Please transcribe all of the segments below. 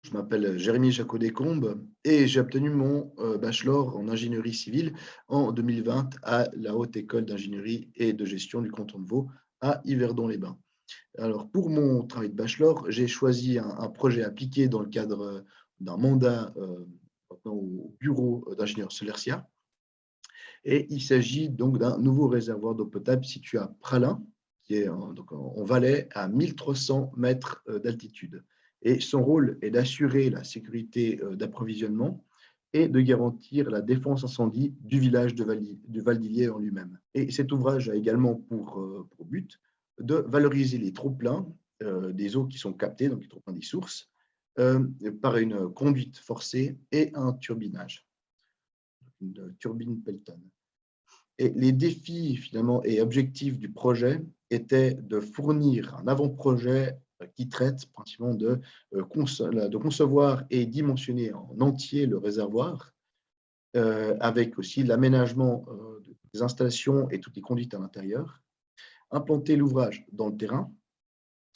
Je m'appelle Jérémy Jacot-Descombes et j'ai obtenu mon bachelor en ingénierie civile en 2020 à la Haute École d'ingénierie et de gestion du canton de Vaud à Yverdon-les-Bains. Alors, pour mon travail de bachelor, j'ai choisi un projet appliqué dans le cadre d'un mandat au bureau d'ingénieur Solercia. Et il s'agit donc d'un nouveau réservoir d'eau potable situé à Pralin, qui est donc en Valais, à 1300 mètres d'altitude. Et son rôle est d'assurer la sécurité d'approvisionnement et de garantir la défense incendie du village de Valdilier en lui-même. Et cet ouvrage a également pour but de valoriser les trop-pleins des eaux qui sont captées, donc les trop-pleins des sources, par une conduite forcée et un turbinage, une turbine Pelton. Et les défis finalement et objectifs du projet étaient de fournir un avant-projet qui traite principalement de concevoir et dimensionner en entier le réservoir, avec aussi l'aménagement des installations et toutes les conduites à l'intérieur, implanter l'ouvrage dans le terrain,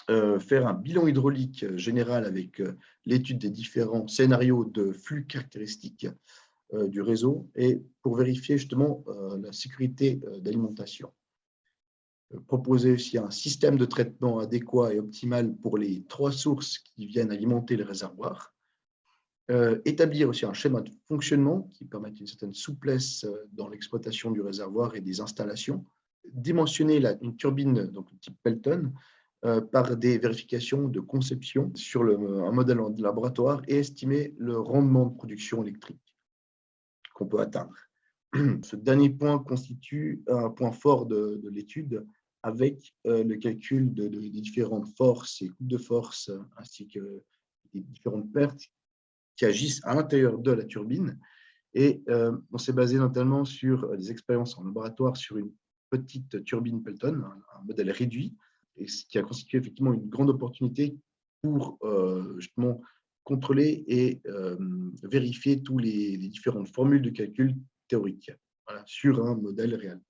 faire un bilan hydraulique général avec l'étude des différents scénarios de flux caractéristiques du réseau et pour vérifier justement la sécurité d'alimentation. Proposer aussi un système de traitement adéquat et optimal pour les 3 sources qui viennent alimenter le réservoir. Établir aussi un schéma de fonctionnement qui permette une certaine souplesse dans l'exploitation du réservoir et des installations. Dimensionner une turbine donc de type Pelton par des vérifications de conception sur un modèle en laboratoire et estimer le rendement de production électrique qu'on peut atteindre. Ce dernier point constitue un point fort de l'étude avec le calcul des différentes forces et coupes de force ainsi que des différentes pertes qui agissent à l'intérieur de la turbine. Et on s'est basé notamment sur des expériences en laboratoire sur une petite turbine Pelton, un modèle réduit, et ce qui a constitué effectivement une grande opportunité pour justement contrôler et vérifier toutes les différentes formules de calcul théoriques, voilà, sur un modèle réel.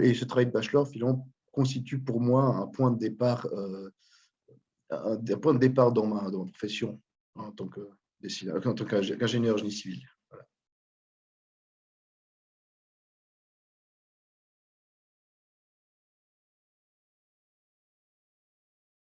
Et ce travail de bachelor, finalement, constitue pour moi un point de départ, dans ma profession en tant qu'ingénieur génie civil.